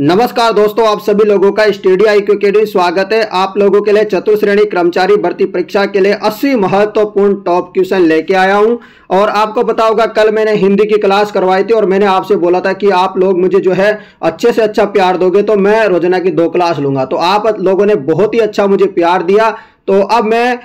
नमस्कार दोस्तों, आप सभी लोगों का स्टडी IQ अकेडमी स्वागत है। आप लोगों के लिए चतुर्थ श्रेणी कर्मचारी भर्ती परीक्षा के लिए 80 महत्वपूर्ण टॉप क्वेश्चन लेके आया हूं। और आपको पता होगा, कल मैंने हिंदी की क्लास करवाई थी और मैंने आपसे बोला था कि आप लोग मुझे जो है अच्छे से अच्छा प्यार दोगे तो मैं रोजाना की 2 क्लास लूंगा। तो आप लोगों ने बहुत ही अच्छा मुझे प्यार दिया। तो अब मैं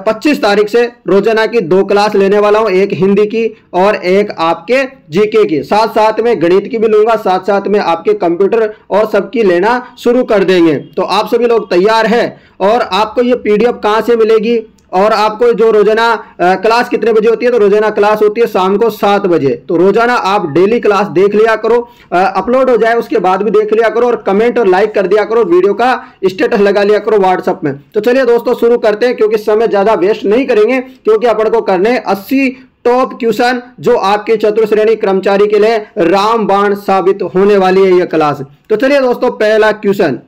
25 तारीख से रोजाना की 2 क्लास लेने वाला हूं, एक हिंदी की और एक आपके जीके की। साथ साथ में गणित की भी लूंगा, साथ साथ में आपके कंप्यूटर और सबकी लेना शुरू कर देंगे। तो आप सभी लोग तैयार हैं? और आपको ये PDF कहां से मिलेगी और आपको जो रोजाना क्लास कितने बजे होती है? तो रोजाना क्लास होती है शाम को 7 बजे। तो रोजाना आप डेली क्लास देख लिया करो, अपलोड हो जाए उसके बाद भी देख लिया करो और कमेंट और लाइक कर दिया करो, वीडियो का स्टेटस लगा लिया करो व्हाट्सएप में। तो चलिए दोस्तों शुरू करते हैं, क्योंकि समय ज्यादा वेस्ट नहीं करेंगे, क्योंकि अपन को करने 80 टॉप क्वेश्चन जो आपके चतुर्थ श्रेणी कर्मचारी के लिए रामबाण साबित होने वाली है यह क्लास। तो चलिए दोस्तों, पहला क्वेश्चन,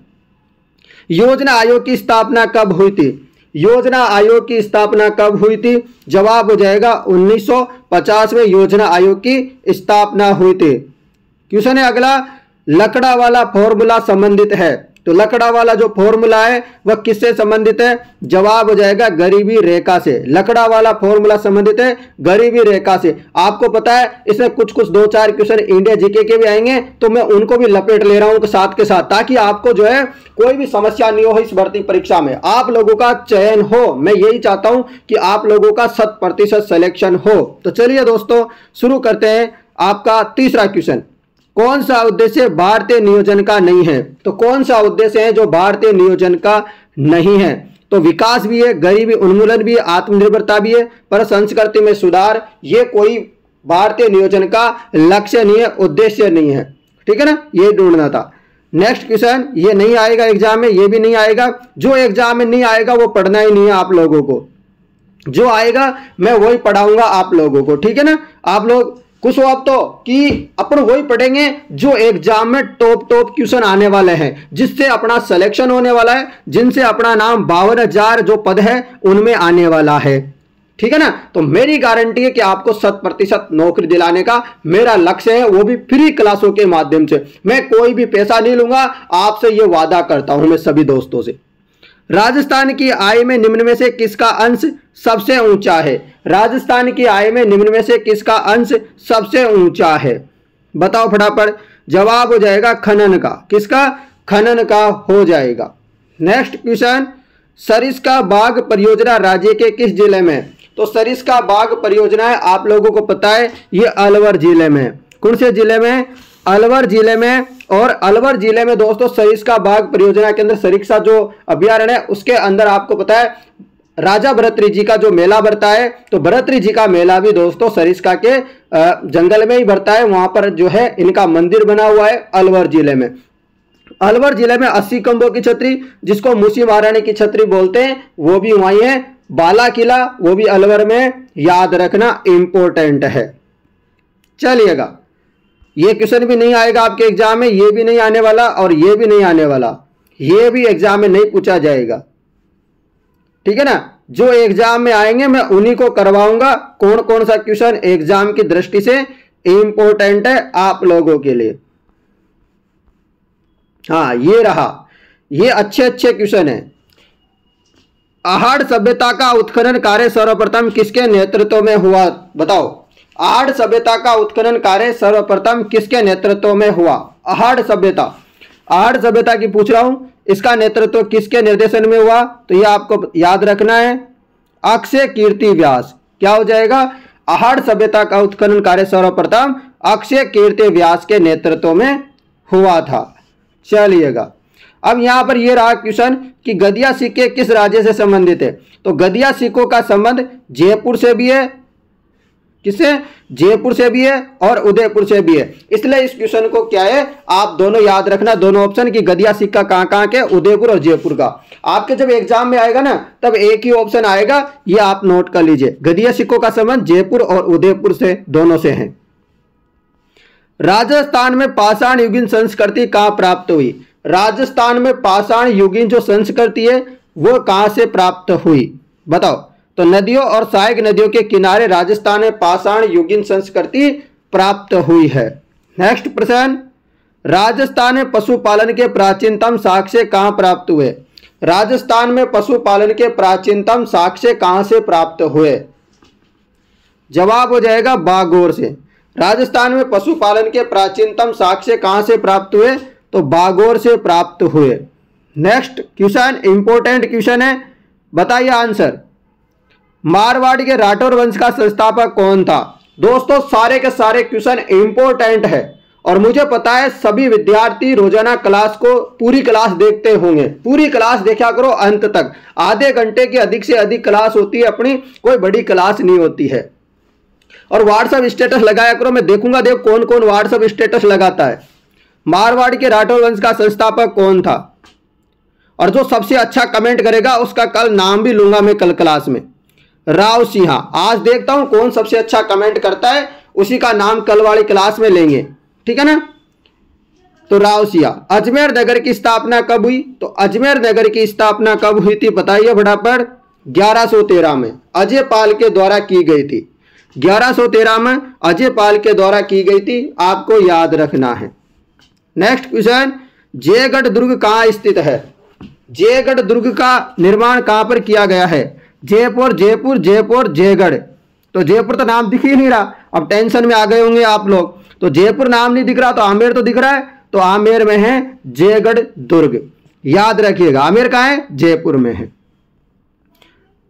योजना आयोग की स्थापना कब हुई थी? योजना आयोग की स्थापना कब हुई थी? जवाब हो जाएगा 1950 में योजना आयोग की स्थापना हुई थी। क्वेश्चन है अगला, लकड़ा वाला फॉर्मूला संबंधित है। तो लकड़ा वाला जो फॉर्मूला है वह किससे संबंधित है? जवाब हो जाएगा गरीबी रेखा से। लकड़ा वाला फॉर्मूला संबंधित है गरीबी रेखा से। आपको पता है इसमें कुछ 2-4 क्वेश्चन इंडिया जीके के भी आएंगे, तो मैं उनको भी लपेट ले रहा हूं साथ के साथ, ताकि आपको जो है कोई भी समस्या नहीं हो इस भर्ती परीक्षा में, आप लोगों का चयन हो। मैं यही चाहता हूं कि आप लोगों का 100% सिलेक्शन हो। तो चलिए दोस्तों शुरू करते हैं। आपका तीसरा क्वेश्चन, कौन सा उद्देश्य भारतीय नियोजन का नहीं है? तो कौन सा उद्देश्य है जो भारतीय नियोजन का नहीं है? तो विकास भी है, गरीबी उन्मूलन भी है, आत्मनिर्भरता भी है, पर संस्कृति में सुधार, ये कोई भारतीय नियोजन का लक्ष्य नहीं है, उद्देश्य नहीं है। ठीक है ना, ये ढूंढना था। नेक्स्ट क्वेश्चन, ये नहीं आएगा एग्जाम में, ये भी नहीं आएगा। जो एग्जाम में नहीं आएगा वो पढ़ना ही नहीं है आप लोगों को, जो आएगा मैं वही पढ़ाऊंगा आप लोगों को। ठीक है ना, आप लोग खुश हो अब तो कि अपन वही पढ़ेंगे जो एग्जाम में टॉप क्वेश्चन आने वाले हैं, जिससे अपना सिलेक्शन होने वाला है, जिनसे अपना नाम 52,000 जो पद है उनमें आने वाला है। ठीक है ना, तो मेरी गारंटी है कि आपको 100% नौकरी दिलाने का मेरा लक्ष्य है, वो भी फ्री क्लासों के माध्यम से। मैं कोई भी पैसा नहीं लूंगा, आपसे ये वादा करता हूं मैं सभी दोस्तों से। राजस्थान की आय में निम्न में से किसका अंश सबसे ऊंचा है? राजस्थान की आय में निम्न में से किसका अंश सबसे ऊंचा है? बताओ फटाफट। जवाब हो जाएगा खनन का। किसका? खनन का हो जाएगा। नेक्स्ट क्वेश्चन, सरिस्का बाग परियोजना राज्य के किस जिले में? तो सरिस्का बाग परियोजना है, आप लोगों को पता है ये अलवर जिले में। कौन से जिले में? अलवर जिले में। और अलवर जिले में दोस्तों सरिस्का बाग परियोजना के अंदर सरिस्का जो अभ्यारण्य है उसके अंदर आपको पता है राजा भरतरी जी का जो मेला भरता है, तो भरतरी जी का मेला भी दोस्तों सरिस्का के जंगल में ही भरता है। वहां पर जो है इनका मंदिर बना हुआ है अलवर जिले में। अलवर जिले में 80 खंभों की छतरी, जिसको मूसी महारानी की छतरी बोलते हैं, वो भी वहीं है। बाला किला वो भी अलवर में, याद रखना इंपॉर्टेंट है। चलिएगा, ये क्वेश्चन भी नहीं आएगा आपके एग्जाम में, ये भी नहीं आने वाला और ये भी नहीं आने वाला, ये भी एग्जाम में नहीं पूछा जाएगा। ठीक है ना, जो एग्जाम में आएंगे मैं उन्हीं को करवाऊंगा। कौन कौन सा क्वेश्चन एग्जाम की दृष्टि से इंपॉर्टेंट है आप लोगों के लिए। हाँ, ये रहा, ये अच्छे क्वेश्चन है। आहड़ सभ्यता का उत्खनन कार्य सर्वप्रथम किसके नेतृत्व में हुआ? बताओ। आहड़ सभ्यता का उत्खनन कार्य सर्वप्रथम किसके नेतृत्व में हुआ? आहड़ सभ्यता, आहड़ सभ्यता की पूछ रहा हूं, इसका नेतृत्व किसके निर्देशन में हुआ? तो यह आपको याद रखना है, अक्षय कीर्ति व्यास। क्या हो जाएगा? आहड़ सभ्यता का उत्खनन कार्य सर्वप्रथम अक्षय कीर्ति व्यास के नेतृत्व में हुआ था। चलिएगा, अब यहां पर यह रहा क्वेश्चन कि गदिया सिक्के किस राज्य से संबंधित है? तो गदिया सिक्कों का संबंध जयपुर से भी है। किससे? जयपुर से भी है और उदयपुर से भी है। इसलिए इस क्वेश्चन को क्या है, आप दोनों याद रखना, दोनों ऑप्शन की गदिया सिक्का कहां के, उदयपुर और जयपुर का। आपके जब एग्जाम में आएगा ना तब एक ही ऑप्शन आएगा, ये आप नोट कर लीजिए। गदिया सिक्कों का संबंध जयपुर और उदयपुर से, दोनों से है। राजस्थान में पाषाण युगीन संस्कृति कहां प्राप्त हुई? राजस्थान में पाषाण युगीन जो संस्कृति है वो कहां से प्राप्त हुई? बताओ। तो नदियों और सहायक नदियों के किनारे राजस्थान में पाषाण युगीन संस्कृति प्राप्त हुई है। नेक्स्ट प्रश्न, राजस्थान में पशुपालन के प्राचीनतम साक्ष्य कहाँ प्राप्त हुए? राजस्थान में पशुपालन के प्राचीनतम साक्ष्य कहाँ से प्राप्त हुए? जवाब हो जाएगा बागोर से। राजस्थान में पशुपालन के प्राचीनतम साक्ष्य कहाँ से प्राप्त हुए? तो बागोर से प्राप्त हुए। नेक्स्ट क्वेश्चन इंपॉर्टेंट क्वेश्चन है, बताइए आंसर। मारवाड़ के राठौर वंश का संस्थापक कौन था? दोस्तों सारे के सारे क्वेश्चन इंपॉर्टेंट है और मुझे पता है सभी विद्यार्थी रोजाना क्लास को पूरी क्लास देखते होंगे। पूरी क्लास देखा करो अंत तक। आधे घंटे की अधिक से अधिक क्लास होती है अपनी, कोई बड़ी क्लास नहीं होती है। और व्हाट्सएप स्टेटस लगाया करो, मैं देखूंगा देख कौन कौन व्हाट्सएप स्टेटस लगाता है। मारवाड़ के राठौर वंश का संस्थापक कौन था? और जो सबसे अच्छा कमेंट करेगा उसका कल नाम भी लूंगा मैं कल क्लास में। राव सिंह। आज देखता हूं कौन सबसे अच्छा कमेंट करता है, उसी का नाम कल वाली क्लास में लेंगे, ठीक है ना। तो राव सिंह। अजमेर नगर की स्थापना कब हुई? तो अजमेर नगर की स्थापना कब हुई थी बताइए फटाफट। 1113 में अजय पाल के द्वारा की गई थी। 1113 में अजय पाल के द्वारा की गई थी, आपको याद रखना है। नेक्स्ट क्वेश्चन, जयगढ़ दुर्ग कहाँ स्थित है? जयगढ़ दुर्ग का निर्माण कहां पर किया गया है? जयपुर जयपुर जयपुर जयगढ़। तो जयपुर तो नाम दिख ही नहीं रहा, अब टेंशन में आ गए होंगे आप लोग। तो जयपुर नाम नहीं दिख रहा तो आमेर तो दिख रहा है, तो आमेर में है जयगढ़ दुर्ग, याद रखिएगा। आमेर कहाँ है? जयपुर में है।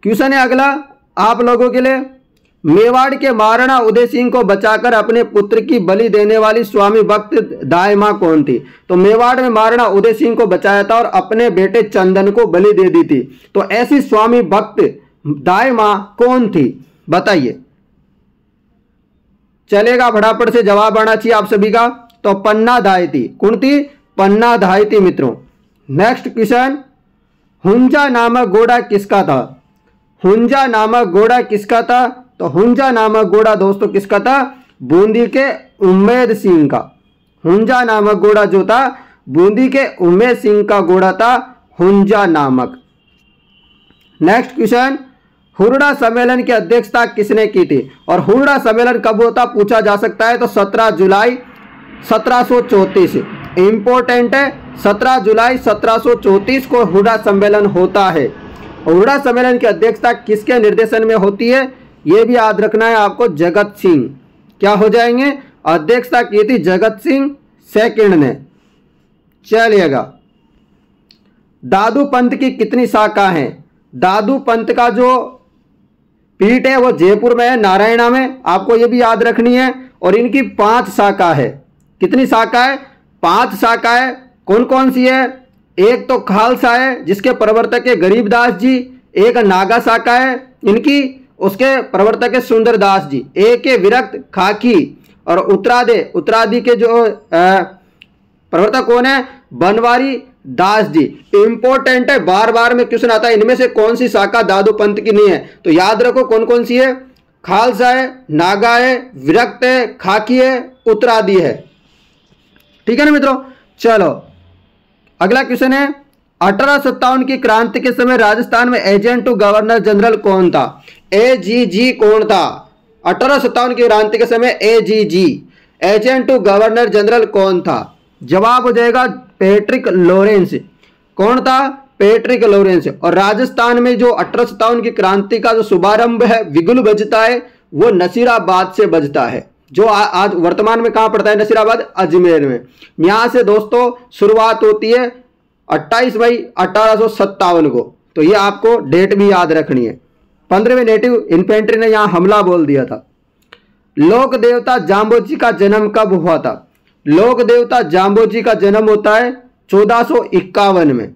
क्वेश्चन है अगला आप लोगों के लिए, मेवाड़ के महाराणा उदय सिंह को बचाकर अपने पुत्र की बलि देने वाली स्वामी भक्त दाई मां कौन थी? तो मेवाड़ में महाराणा उदय सिंह को बचाया था और अपने बेटे चंदन को बलि दे दी थी। तो ऐसी स्वामी भक्त दाई मां कौन थी बताइए। चलेगा फटाफट से जवाब आना चाहिए आप सभी का। तो पन्ना दाई थी। कौन थी? पन्ना दाई थी मित्रों। नेक्स्ट क्वेश्चन, हुंजा नामक घोड़ा किसका था? हुंजा नामक घोड़ा किसका था? तो हुंजा नामक घोड़ा दोस्तों किसका था? बूंदी के उम्मेद सिंह का। हुंजा नामक घोड़ा जो था बूंदी के उम्मेद सिंह का घोड़ा था हुंजा नामक। नेक्स्ट क्वेश्चन, हुरडा सम्मेलन की अध्यक्षता किसने की थी? और हुरडा सम्मेलन कब होता पूछा जा सकता है। तो 17 जुलाई 1734 इंपॉर्टेंट है। 17 जुलाई 1734 को हुरडा सम्मेलन होता है। हुरडा सम्मेलन की अध्यक्षता किसके निर्देशन में होती है? यह भी याद रखना है आपको, जगत सिंह। क्या हो जाएंगे? अध्यक्षता की थी जगत सिंह सेकंड ने। चलिएगा, दादू पंथ की कितनी शाखा है? दादू पंथ का जो पीठ है वो जयपुर में है, नारायणा में, आपको ये भी याद रखनी है। और इनकी 5 शाखा है। कितनी शाखा है? 5 शाखा है। कौन कौन सी है? एक तो खालसा है जिसके प्रवर्तक है गरीबदास जी, एक नागा शाखा है इनकी, उसके प्रवर्तक है सुंदरदास जी, एक है विरक्त खाकी, और उत्तरादि के जो प्रवर्तक कौन है? बनवारी दास जी। इंपॉर्टेंट है, बार बार में क्वेश्चन आता है इनमें से कौन सी शाखा दादू पंथ की नहीं है। तो याद रखो कौन कौन सी है। खालसा है, नागा है, विरक्त है, खाकी है, उत्तरादि है। ठीक है ना मित्रों। चलो अगला क्वेश्चन है, 1857 की क्रांति के समय राजस्थान में एजेंट टू गवर्नर जनरल कौन था? एजीजी कौन था? 1857 की क्रांति के समय AGG agent to governor general कौन था? जवाब हो जाएगा पैट्रिक लॉरेंस। कौन था? Patrick Lawrence. और राजस्थान में जो 1857 की क्रांति का जो शुभारंभ है विगुल बजता है वो नसीराबाद से बजता है, जो आज वर्तमान में कहां पड़ता है? नसीराबाद, अजमेर में। यहां से दोस्तों शुरुआत होती है 28 मई 1857 को। तो ये आपको डेट भी याद रखनी है। 15वीं नेटिव इन्फेंट्री ने यहां हमला बोल दिया था। लोक देवता जाम्बोजी का जन्म कब हुआ था? लोक देवता जाम्बोजी का जन्म होता है 1451 में।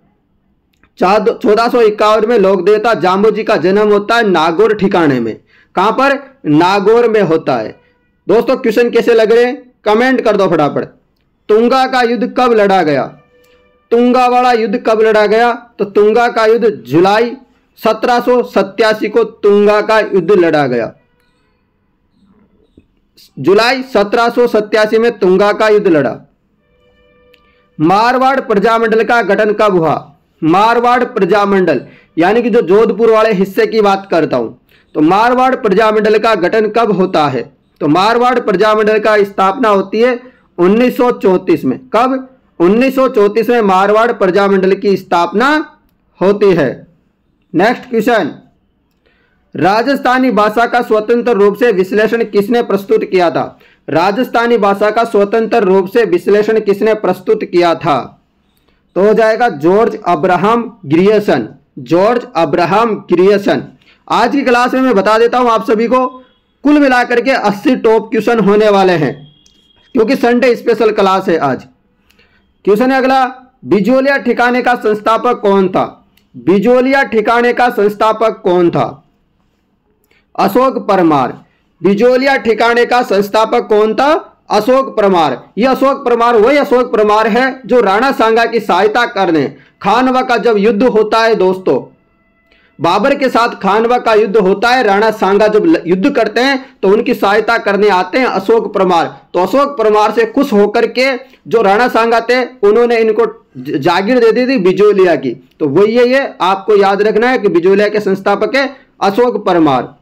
1451 में लोक देवता जाम्बोजी का जन्म होता है नागौर ठिकाने में। कहां पर? नागौर में होता है। दोस्तों क्वेश्चन कैसे लग रहे हैं कमेंट कर दो फटाफट। तुंगा का युद्ध कब लड़ा गया? तुंगा वाला युद्ध कब लड़ा गया? तो तुंगा का युद्ध जुलाई 1787 को तुंगा का युद्ध लड़ा गया। जुलाई 1787 में तुंगा का युद्ध लड़ा। मारवाड़ प्रजामंडल का गठन कब हुआ? मारवाड़ प्रजामंडल यानी कि जो जोधपुर वाले हिस्से की बात करता हूं, तो मारवाड़ प्रजामंडल का गठन कब होता है? तो मारवाड़ प्रजामंडल का स्थापना होती है 1934 में। कब? 1934 में मारवाड़ प्रजामंडल की स्थापना होती है। नेक्स्ट क्वेश्चन, राजस्थानी भाषा का स्वतंत्र रूप से विश्लेषण किसने प्रस्तुत किया था? राजस्थानी भाषा का स्वतंत्र रूप से विश्लेषण किसने प्रस्तुत किया था? तो हो जाएगा George Abraham Grierson. George Abraham Grierson. आज की क्लास में मैं बता देता हूं आप सभी को, कुल मिलाकर के 80 टॉप क्वेश्चन होने वाले हैं, क्योंकि संडे स्पेशल क्लास है आज। क्वेश्चन है अगला, बिजोलिया ठिकाने का संस्थापक कौन था? बिजोलिया ठिकाने का संस्थापक कौन था? अशोक परमार। बिजोलिया ठिकाने का संस्थापक कौन था? अशोक परमार। यह अशोक परमार वही अशोक परमार है जो राणा सांगा की सहायता करने, खानवा का जब युद्ध होता है दोस्तों, बाबर के साथ खानवा का युद्ध होता है, राणा सांगा जब युद्ध करते हैं तो उनकी सहायता करने आते हैं अशोक परमार। तो अशोक परमार से खुश होकर के जो राणा सांगा थे उन्होंने इनको जागीर दे दी थी बिजोलिया की। तो वही है, ये आपको याद रखना है कि बिजोलिया के संस्थापक है अशोक परमार।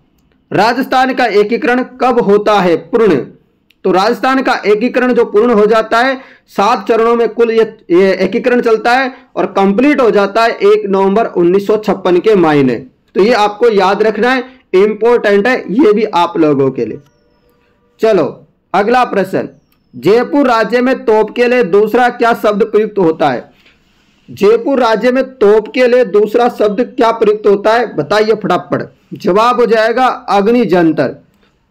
राजस्थान का एकीकरण कब होता है पूर्ण? तो राजस्थान का एकीकरण जो पूर्ण हो जाता है, 7 चरणों में कुल ये एकीकरण चलता है और कंप्लीट हो जाता है 1 नवंबर 1956 के महीने। तो ये आपको याद रखना है, इंपॉर्टेंट है ये भी आप लोगों के लिए। चलो अगला प्रश्न, जयपुर राज्य में तोप के लिए दूसरा क्या शब्द प्रयुक्त होता है? जयपुर राज्य में तोप के लिए दूसरा शब्द क्या प्रयुक्त होता है? बताइए फटाफट। जवाब हो जाएगा अग्निजंतर।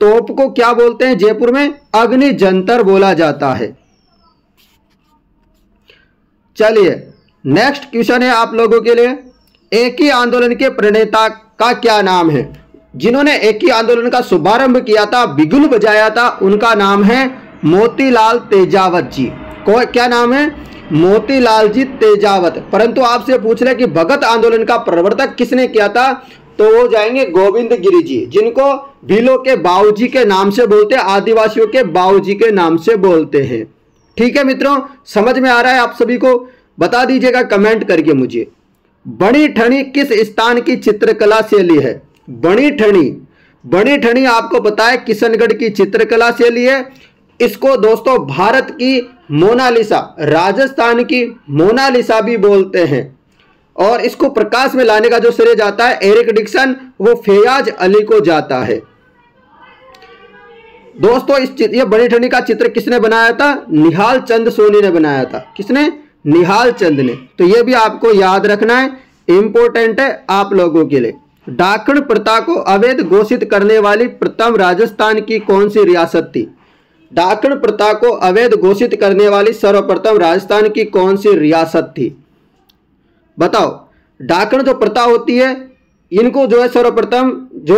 तोप को क्या बोलते हैं जयपुर में? अग्निजंतर बोला जाता है। चलिए नेक्स्ट क्वेश्चन है आप लोगों के लिए, एक ही आंदोलन के प्रणेता का क्या नाम है? जिन्होंने एक ही आंदोलन का शुभारंभ किया था, बिगुल बजाया था, उनका नाम है मोतीलाल तेजावत जी। क्या नाम है? मोतीलाल जी तेजावत। परंतु आपसे पूछ रहे कि भगत आंदोलन का प्रवर्तक किसने किया था, तो वो जाएंगे गोविंद गिरी जी, जिनको भीलों के बाऊजी के नाम से बोलते हैं, आदिवासियों के बाऊजी के नाम से बोलते हैं। ठीक है मित्रों, समझ में आ रहा है आप सभी को? बता दीजिएगा कमेंट करके मुझे। बड़ी ठनी किस स्थान की चित्रकला शैली है? बड़ी ठनी, बड़ी ठनी आपको पता है किशनगढ़ की चित्रकला शैली है। इसको दोस्तों भारत की मोनालिसा, राजस्थान की मोनालिसा भी बोलते हैं। और इसको प्रकाश में लाने का जो श्रेय जाता है एरिक डिक्सन, वो फैयाज अली को जाता है। दोस्तों ये बड़ी ठनी का चित्र किसने बनाया था? निहाल चंद सोनी ने बनाया था। किसने? निहाल चंद ने। तो ये भी आपको याद रखना है, इंपॉर्टेंट है आप लोगों के लिए। डाकण प्रथा को अवैध घोषित करने वाली प्रथम राजस्थान की कौन सी रियासत थी? डाकण प्रथा को अवैध घोषित करने वाली सर्वप्रथम राजस्थान की कौन सी रियासत थी? बताओ। डाकण जो प्रथा होती है, इनको जो है सर्वप्रथम जो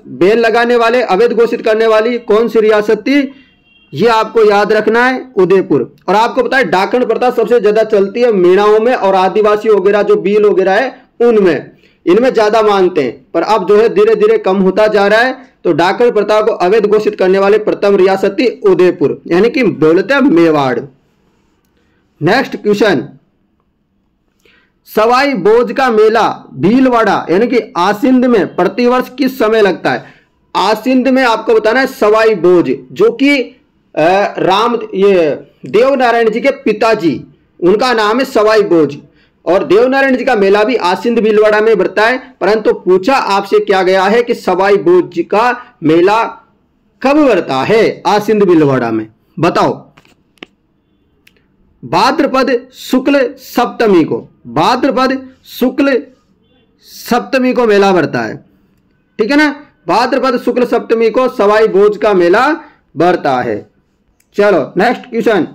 बेल लगाने वाले, अवैध घोषित करने वाली कौन सी रियासत थी? ये आपको याद रखना है, उदयपुर। और आपको पता है डाकण प्रथा सबसे ज्यादा चलती है मीणाओं में और आदिवासी वगैरह जो बील वगैरह है उनमें, इनमें ज्यादा मानते हैं। पर अब जो है धीरे धीरे कम होता जा रहा है। तो डाकण प्रथा को अवैध घोषित करने वाली प्रथम रियासत थी उदयपुर, यानी कि बोलते हैं मेवाड़। नेक्स्ट क्वेश्चन, सवाई बोझ का मेला भीलवाड़ा यानी कि आसिंद में प्रतिवर्ष किस समय लगता है? आसिंद में आपको बताना है सवाई बोझ, जो कि ये देवनारायण जी के पिताजी, उनका नाम है सवाई बोझ। और देवनारायण जी का मेला भी आसिंद भीलवाड़ा में बढ़ता है। परंतु पूछा आपसे क्या गया है कि सवाई बोझ जी का मेला कब बढ़ता है आसिंद भीलवाड़ा में? बताओ। भाद्रपद शुक्ल सप्तमी को, भाद्रपद शुक्ल सप्तमी को मेला बढ़ता है। ठीक है ना? भाद्रपद शुक्ल सप्तमी को सवाई बोझ का मेला बढ़ता है। चलो नेक्स्ट क्वेश्चन,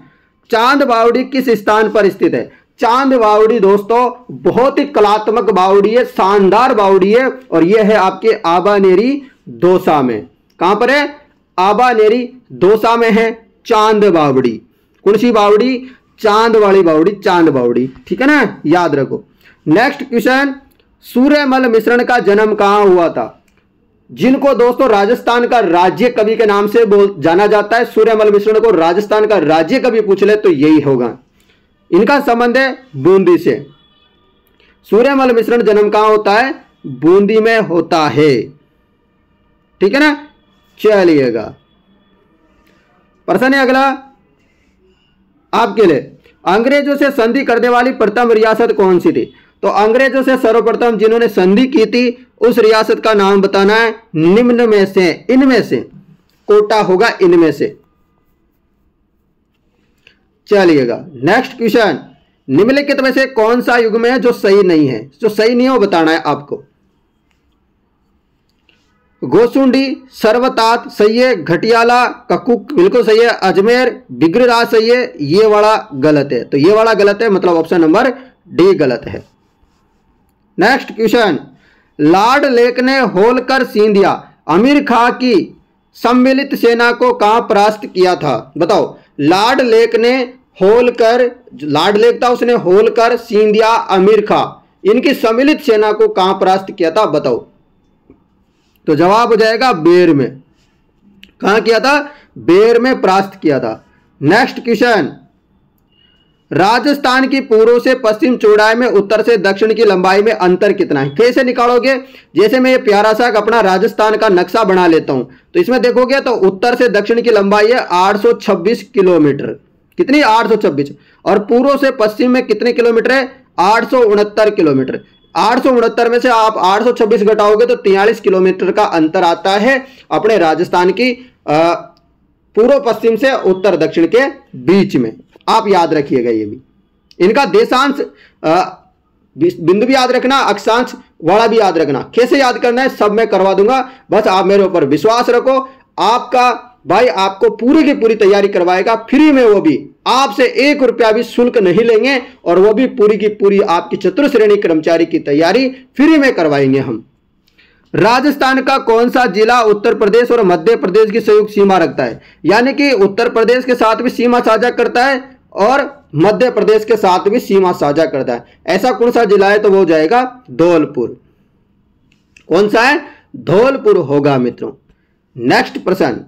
चांद बावड़ी किस स्थान पर स्थित है? चांद बावड़ी दोस्तों बहुत ही कलात्मक बावड़ी है, शानदार बावड़ी है। और यह है आपके आबानेरी दौसा में। कहां पर है? आबानेरी दौसा में है चांद बावड़ी। कौन सी बावड़ी? चांद वाली बावड़ी, चांद बावड़ी। ठीक है ना, याद रखो। नेक्स्ट क्वेश्चन, सूर्यमल मिश्रण का जन्म कहां हुआ था? जिनको दोस्तों राजस्थान का राज्य कवि के नाम से जाना जाता है, सूर्यमल मिश्रण को राजस्थान का राज्य कवि पूछ ले तो यही होगा। इनका संबंध है बूंदी से। सूर्यमल मिश्रण जन्म कहां होता है? बूंदी में होता है। ठीक है ना? चलिएगा प्रश्न है अगला, आपके लिए, अंग्रेजों से संधि करने वाली प्रथम रियासत कौन सी थी? तो अंग्रेजों से सर्वप्रथम जिन्होंने संधि की थी उस रियासत का नाम बताना है। निम्न में से, इनमें से, कोटा होगा इनमें से। चलिएगा नेक्स्ट क्वेश्चन, निम्नलिखित में से कौन सा युग्म है जो सही नहीं है? जो सही नहीं है वो बताना है आपको। गोसुंडी, सर्वतात सही है, घटियाला, ककुक बिल्कुल सही है, अजमेर, बिग्रराज सही है, ये वाला गलत है। तो ये वाला गलत है, मतलब ऑप्शन नंबर डी गलत है। नेक्स्ट क्वेश्चन, लॉर्ड लेक ने होलकर सिंधिया अमीर खां की सम्मिलित सेना को कहां परास्त किया था? बताओ। लॉर्ड लेक ने होलकर, लॉर्ड लेक था उसने होलकर, सिंधिया, अमीर खां इनकी सम्मिलित सेना को कहां परास्त किया था? बताओ। तो जवाब हो जाएगा बेर में। कहां किया था? बेर में परास्त किया था। नेक्स्ट क्वेश्चन, राजस्थान की पूर्व से पश्चिम चौड़ाई में उत्तर से दक्षिण की लंबाई में अंतर कितना है? कैसे निकालोगे? जैसे मैं ये प्यारा सा अपना राजस्थान का नक्शा बना लेता हूं, तो इसमें देखोगे तो उत्तर से दक्षिण की लंबाई है 826 किलोमीटर। कितनी? 826। और पूर्व से पश्चिम में कितने किलोमीटर है? 869 किलोमीटर। 869 में से आप 826 घटाओगे तो 43 किलोमीटर का अंतर आता है अपने राजस्थान की पूर्व पश्चिम से उत्तर दक्षिण के बीच में। आप याद रखिएगा ये भी। इनका देशांश बिंदु भी याद रखना, अक्षांश वाला भी याद रखना। कैसे याद करना है सब मैं करवा दूंगा, बस आप मेरे ऊपर विश्वास रखो। आपका भाई आपको पूरी की पूरी तैयारी करवाएगा फ्री में, वो भी आपसे 1 रुपया भी शुल्क नहीं लेंगे, और वो भी पूरी की पूरी आपकी चतुर्थ श्रेणी कर्मचारी की तैयारी फ्री में करवाएंगे हम। राजस्थान का कौन सा जिला उत्तर प्रदेश और मध्य प्रदेश की संयुक्त सीमा रखता है? यानी कि उत्तर प्रदेश के साथ भी सीमा साझा करता है और मध्य प्रदेश के साथ भी सीमा साझा करता है। ऐसा कौन सा जिला है? तो वो जाएगा धौलपुर। कौन सा है? धौलपुर होगा मित्रों। नेक्स्ट प्रश्न,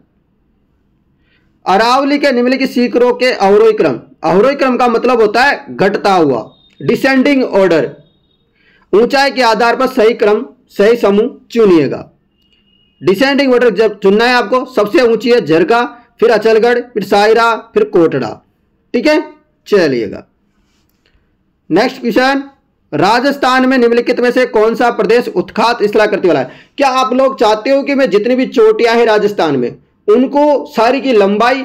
अरावली के निम्नलिखित शिखरों के अवरोही क्रम। अवरोही क्रम का मतलब होता है घटता हुआ, डिसेंडिंग ऑर्डर। ऊंचाई के आधार पर सही क्रम, सही समूह चुनिएगा। डिसेंडिंग ऑर्डर जब चुनना है आपको, सबसे ऊंची है झरका, फिर अचलगढ़, फिर सायरा, फिर कोटड़ा। ठीक है, चलिएगा नेक्स्ट क्वेश्चन, राजस्थान में निम्नलिखित में से कौन सा प्रदेश उत्खात स्थलाकृति वाला है? क्या आप लोग चाहते हो कि मैं जितनी भी चोटियां हैं राजस्थान में उनको सारी की लंबाई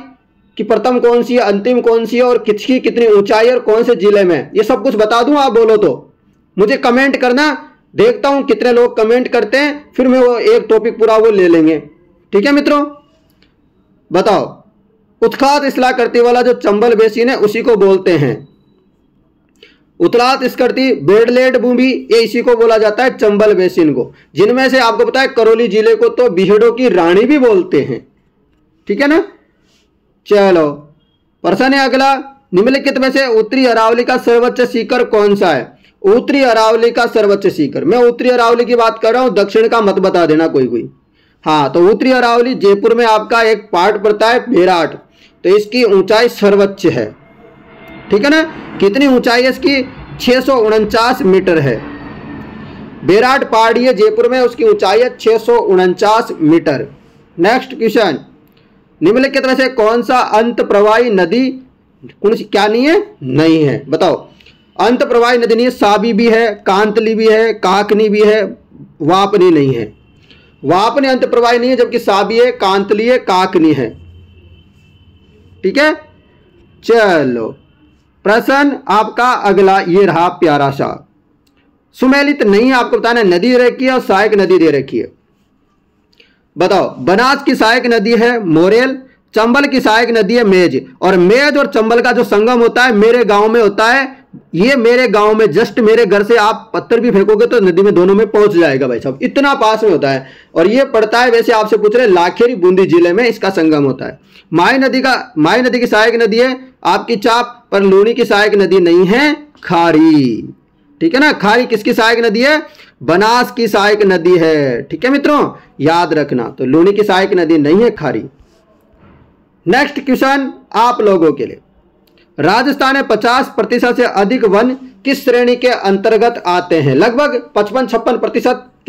कि प्रथम कौन सी है, अंतिम कौन सी है, और किसकी कितनी ऊंचाई और कौन से जिले में, ये सब कुछ बता दूं? आप बोलो तो मुझे कमेंट करना, देखता हूं कितने लोग कमेंट करते हैं, फिर मैं वो एक टॉपिक पूरा वो ले लेंगे। ठीक है मित्रों, बताओ। उत्खात स्थलाकृति वाला जो चंबल बेसिन है उसी को बोलते हैं उत्खलात स्कृति, बेडलेट भूमि, ये इसी को बोला जाता है चंबल बेसिन को। जिनमें से आपको पता है करौली जिले को तो बिहेड़ों की रानी भी बोलते हैं। ठीक है ना। चलो प्रश्न है अगला, निम्नलिखित में से उत्तरी अरावली का सर्वोच्च शिखर कौन सा है? उत्तरी अरावली का सर्वोच्च शिखर, मैं उत्तरी अरावली की बात कर रहा हूं, दक्षिण का मत बता देना कोई। हाँ, तो उत्तरी अरावली जयपुर में आपका एक पार्ट पड़ता है बेराट, तो इसकी ऊंचाई सर्वोच्च है। ठीक है ना। कितनी ऊंचाई है इसकी? 649 मीटर है। बेराट पहाड़ी है जयपुर में, उसकी ऊंचाई है 649 मीटर। नेक्स्ट क्वेश्चन, निम्नलिखित में से कौन सा अंत प्रवाही नदी क्या नहीं है? नहीं है। बताओ। अंत प्रवाही नदी नहीं है, साबी भी है, कांतली भी है, काकनी भी है, वापनी नहीं है। वापनी अंत प्रवाही नहीं है, जबकि साबी है, कांतली है, काकनी है। ठीक है। चलो प्रश्न आपका अगला ये रहा प्यारा सा, सुमेलित नहीं आपको बताना, नदी दे रखी है और सहायक नदी दे रखी है। बताओ। बनास की सहायक नदी है मोरेल, चंबल की सहायक नदी है मेज, और मेज और चंबल का जो संगम होता है मेरे गांव में होता है। ये मेरे गांव में जस्ट मेरे घर से आप पत्थर भी फेंकोगे तो नदी में दोनों में पहुंच जाएगा भाई साहब, इतना पास में होता है। और ये पड़ता है, वैसे आपसे पूछ रहे, लाखेरी बूंदी जिले में इसका संगम होता है। माई नदी की सहायक नदी है आपकी चाप, पर लूनी की सहायक नदी नहीं है, खारी। ठीक है ना। खारी किसकी सहायक नदी है? बनास की सहायक नदी है। ठीक है मित्रों, याद रखना। तो लूनी की सहायक नदी नहीं है, खारी। नेक्स्ट क्वेश्चन आप लोगों के लिए, राजस्थान में 50% से अधिक वन किस श्रेणी के अंतर्गत आते हैं? लगभग 55-56%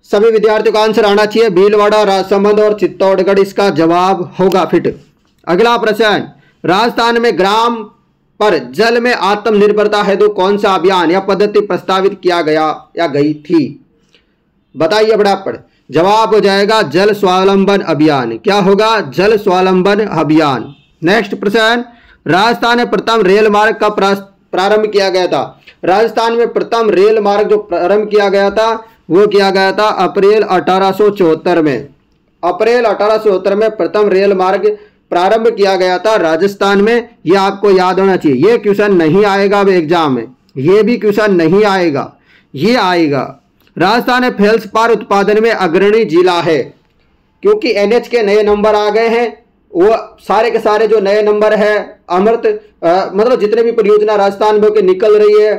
सभी विद्यार्थियों का आंसर आना चाहिए। भीलवाड़ा, राजसमंद और चित्तौड़गढ़ इसका जवाब होगा फिट। अगला प्रश्न, राजस्थान में ग्राम पर जल में आत्मनिर्भरता हेतु कौन सा अभियान या पद्धति प्रस्तावित किया गया या गई थी? बताइए फटाफट। जवाब हो जाएगा जल स्वावलंबन अभियान। क्या होगा? जल स्वावलंबन अभियान। नेक्स्ट प्रश्न, राजस्थान में प्रथम रेल मार्ग कब प्रारंभ किया गया था? राजस्थान में प्रथम रेल मार्ग जो प्रारंभ किया गया था वो किया गया था अप्रैल 1874 में। अप्रैल 1874 में प्रथम रेल मार्ग प्रारंभ किया गया था राजस्थान में। ये आपको याद होना चाहिए। ये क्वेश्चन नहीं आएगा अब एग्जाम में, ये भी क्वेश्चन नहीं आएगा, ये आएगा। राजस्थान में फेल्सपार उत्पादन में अग्रणी जिला है, क्योंकि एनएच के नए नंबर आ गए हैं। वो सारे के सारे जो नए नंबर है अमृत मतलब जितने भी परियोजना राजस्थान में होकर निकल रही है,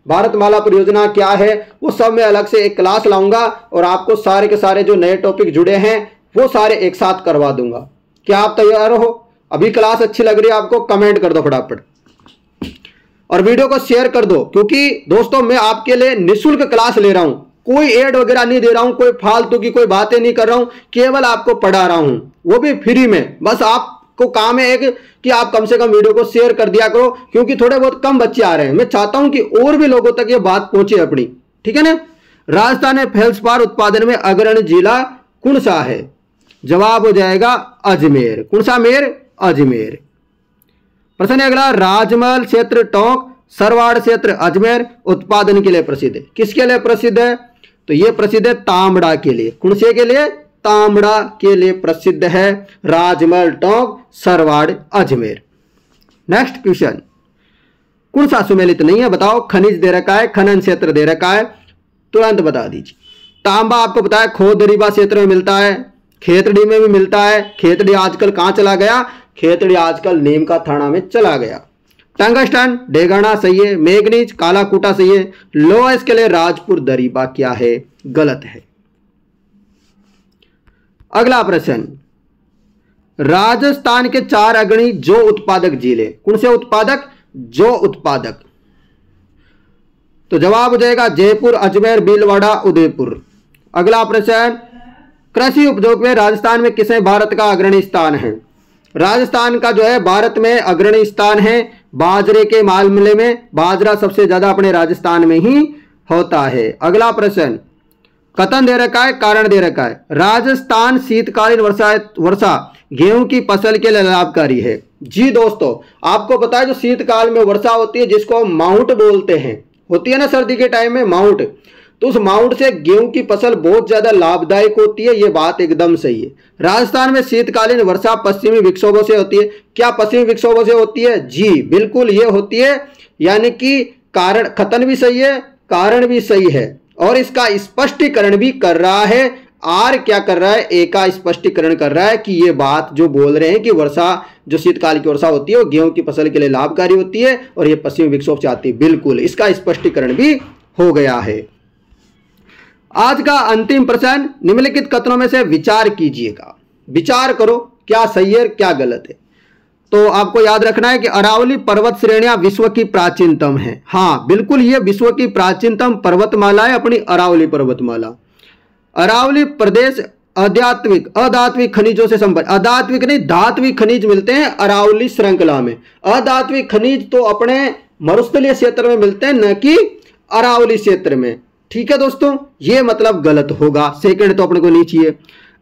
भारतमाला परियोजना क्या है, वो सब मैं अलग से एक क्लास लाऊंगा और आपको सारे के सारे जो नए टॉपिक जुड़े हैं वो सारे एक साथ करवा दूंगा। क्या आप तैयार हो? अभी क्लास अच्छी लग रही है आपको? कमेंट कर दो फटाफट और वीडियो को शेयर कर दो, क्योंकि दोस्तों मैं आपके लिए निःशुल्क क्लास ले रहा हूं। कोई एड वगैरह नहीं दे रहा हूं, कोई फालतू की कोई बातें नहीं कर रहा हूं, केवल आपको पढ़ा रहा हूं, वो भी फ्री में। बस आपको काम है एक कि आप कम से कम वीडियो को शेयर कर दिया करो, क्योंकि थोड़े बहुत कम बच्चे आ रहे हैं। मैं चाहता हूं कि और भी लोगों तक ये बात पहुंचे अपनी, ठीक है ना। राजस्थान में फेल्सपार उत्पादन में अग्रणी जिला कौन सा है? जवाब हो जाएगा अजमेर। कौन सा मेर? अजमेर। प्रश्न अगला, राजमहल क्षेत्र टोंक, सरवाड़ क्षेत्र अजमेर उत्पादन के लिए प्रसिद्ध है। किसके लिए प्रसिद्ध है? तो ये प्रसिद्ध है तांबड़ा के लिए। कौन से के लिए? तांबड़ा के लिए प्रसिद्ध है राजमहल, टोंक, सरवाड़, अजमेर। नेक्स्ट क्वेश्चन, कौन सा सुमेलित नहीं है? बताओ। खनिज दे रखा है, खनन क्षेत्र दे रखा है, तुरंत बता दीजिए। तांबा आपको पता है खोदरीबा क्षेत्र में मिलता है, खेतड़ी में भी मिलता है। खेतड़ी आजकल कहां चला गया? खेतड़ी आजकल नीम का थाना में चला गया। टंगस्टन डेगाना सही है। मैग्नीज कालाकूटा सही है। लोएस के लिए राजपुर दरीबा क्या है? गलत है। अगला प्रश्न, राजस्थान के 4 अग्रणी जौ उत्पादक जिले। कौन से उत्पादक? जौ उत्पादक। तो जवाब हो जाएगा जयपुर, अजमेर, भीलवाड़ा, उदयपुर। अगला प्रश्न, कृषि उपयोग में राजस्थान में किसे भारत का अग्रणी स्थान है? राजस्थान का जो है भारत में अग्रणी स्थान है बाजरे के मामले में। बाजरा सबसे ज्यादा अपने राजस्थान में ही होता है। अगला प्रश्न, कथन दे रखा है, कारण दे रखा है। राजस्थान शीतकालीन वर्षा गेहूं की फसल के लिए लाभकारी है। जी दोस्तों, आपको पता है जो शीतकाल में वर्षा होती है जिसको माउंट बोलते हैं, होती है ना सर्दी के टाइम में माउंट, तो उस माउंट से गेहूं की फसल बहुत ज्यादा लाभदायक होती है। ये बात एकदम सही है। राजस्थान में शीतकालीन वर्षा पश्चिमी विक्षोभों से होती है। क्या पश्चिमी विक्षोभों से होती है? जी बिल्कुल ये होती है। यानी कि कारण, कथन भी सही है, कारण भी सही है और इसका स्पष्टीकरण भी कर रहा है। आर क्या कर रहा है? ए का स्पष्टीकरण कर रहा है कि ये बात जो बोल रहे हैं कि वर्षा जो शीतकाल की वर्षा होती है वो गेहूं की फसल के लिए लाभकारी होती है और ये पश्चिमी विक्षोभ से आती है। बिल्कुल इसका स्पष्टीकरण भी हो गया है। आज का अंतिम प्रश्न, निम्नलिखित कथनों में से विचार कीजिएगा। विचार करो क्या सही है क्या गलत है। तो आपको याद रखना है कि अरावली पर्वत श्रेणियां विश्व की प्राचीनतम है। हाँ बिल्कुल, ये विश्व की प्राचीनतम पर्वतमाला है अपनी अरावली पर्वतमाला। अरावली प्रदेश अधात्विक खनिजों से संबंधित, अधात्विक नहीं धात्विक खनिज मिलते हैं अरावली श्रृंखला में। अधात्विक खनिज तो अपने मरुस्थलीय क्षेत्र में मिलते हैं, न कि अरावली क्षेत्र में। ठीक है दोस्तों, ये मतलब गलत होगा। सेकंड तो अपने को नहीं चाहिए।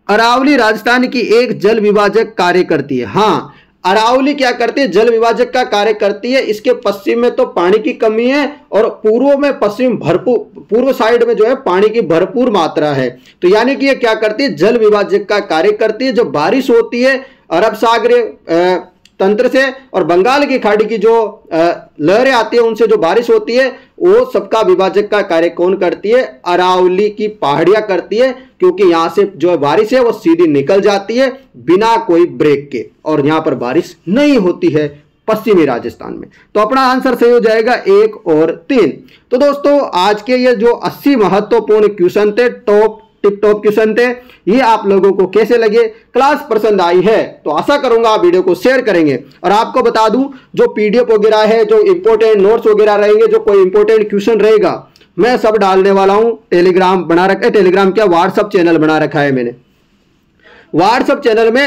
अरावली राजस्थान की एक जल विभाजक कार्य करती है। हाँ, अरावली क्या करती है? जल विभाजक का कार्य करती है। इसके पश्चिम में तो पानी की कमी है और पूर्व में पश्चिम भरपूर, पूर्व साइड में जो है पानी की भरपूर मात्रा है। तो यानी कि ये क्या करती है? जल विभाजक का कार्य करती है। जब बारिश होती है अरब सागरीय तंत्र से और बंगाल की खाड़ी की जो लहरें आती है उनसे जो बारिश होती है, वो सबका विभाजक का कार्य कौन करती है? अरावली की पहाड़ियां करती है, क्योंकि यहां से जो बारिश है वो सीधी निकल जाती है बिना कोई ब्रेक के, और यहां पर बारिश नहीं होती है पश्चिमी राजस्थान में। तो अपना आंसर सही हो जाएगा 1 और 3। तो दोस्तों आज के ये जो 80 महत्वपूर्ण क्वेश्चन थे, टिप टॉप क्वेश्चन थे, ये आप लोगों को कैसे लगे? क्लास पसंद आई है तो आशा करूंगा आप वीडियो को शेयर करेंगे। और आपको बता दूं जो पीडीएफ वगैरह है, जो इंपॉर्टेंट नोट्स वगैरह रहेंगे, जो कोई इंपॉर्टेंट क्वेश्चन रहेगा मैं सब डालने वाला हूं। टेलीग्राम बना रखा है, टेलीग्राम क्या व्हाट्सअप चैनल बना रखा है मैंने। व्हाट्सअप चैनल में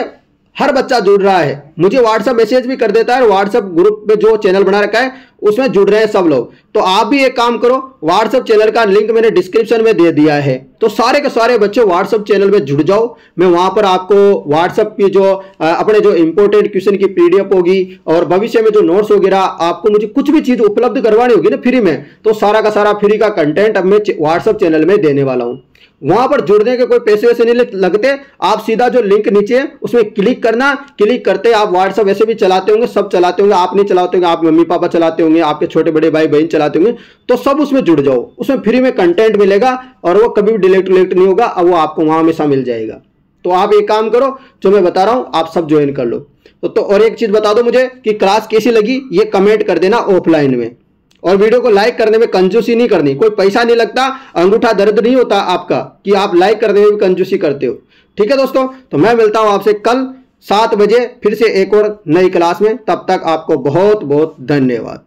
हर बच्चा जुड़ रहा है, मुझे व्हाट्सअप मैसेज भी कर देता है। व्हाट्सअप ग्रुप में जो चैनल बना रखा है उसमें जुड़ रहे हैं सब लोग। तो आप भी एक काम करो, व्हाट्सअप चैनल का लिंक मैंने डिस्क्रिप्शन में दे दिया है, तो सारे के सारे बच्चे व्हाट्सअप चैनल में जुड़ जाओ। मैं वहां पर आपको व्हाट्सअप की जो अपने जो इंपोर्टेंट क्वेश्चन की पीडीएफ होगी और भविष्य में जो नोट्स वगैरह आपको मुझे कुछ भी चीज उपलब्ध करवानी होगी ना फ्री में, तो सारा का सारा फ्री का कंटेंट अब मैं व्हाट्सअप चैनल में देने वाला हूं। वहां पर जुड़ने के कोई पैसे वैसे नहीं लगते, आप सीधा जो लिंक नीचे है उसमें क्लिक करना, क्लिक करते आप व्हाट्सएप वैसे भी चलाते होंगे, सब चलाते होंगे, आप नहीं चलाते होंगे, आप मम्मी पापा चलाते होंगे, आपके छोटे बड़े भाई बहन चलाते होंगे, तो सब उसमें जुड़ जाओ। उसमें फ्री में कंटेंट मिलेगा और वो कभी भी डिलीट नहीं होगा, अब वो आपको वहां हमेशा मिल जाएगा। तो आप एक काम करो, जो मैं बता रहा हूं आप सब ज्वाइन कर लो। तो और एक चीज बता दो मुझे कि क्लास कैसी लगी, ये कमेंट कर देना ऑफलाइन में। और वीडियो को लाइक करने में कंजूसी नहीं करनी, कोई पैसा नहीं लगता, अंगूठा दर्द नहीं होता आपका कि आप लाइक करने में भी कंजूसी करते हो। ठीक है दोस्तों, तो मैं मिलता हूं आपसे कल 7 बजे फिर से एक और नई क्लास में। तब तक आपको बहुत बहुत धन्यवाद।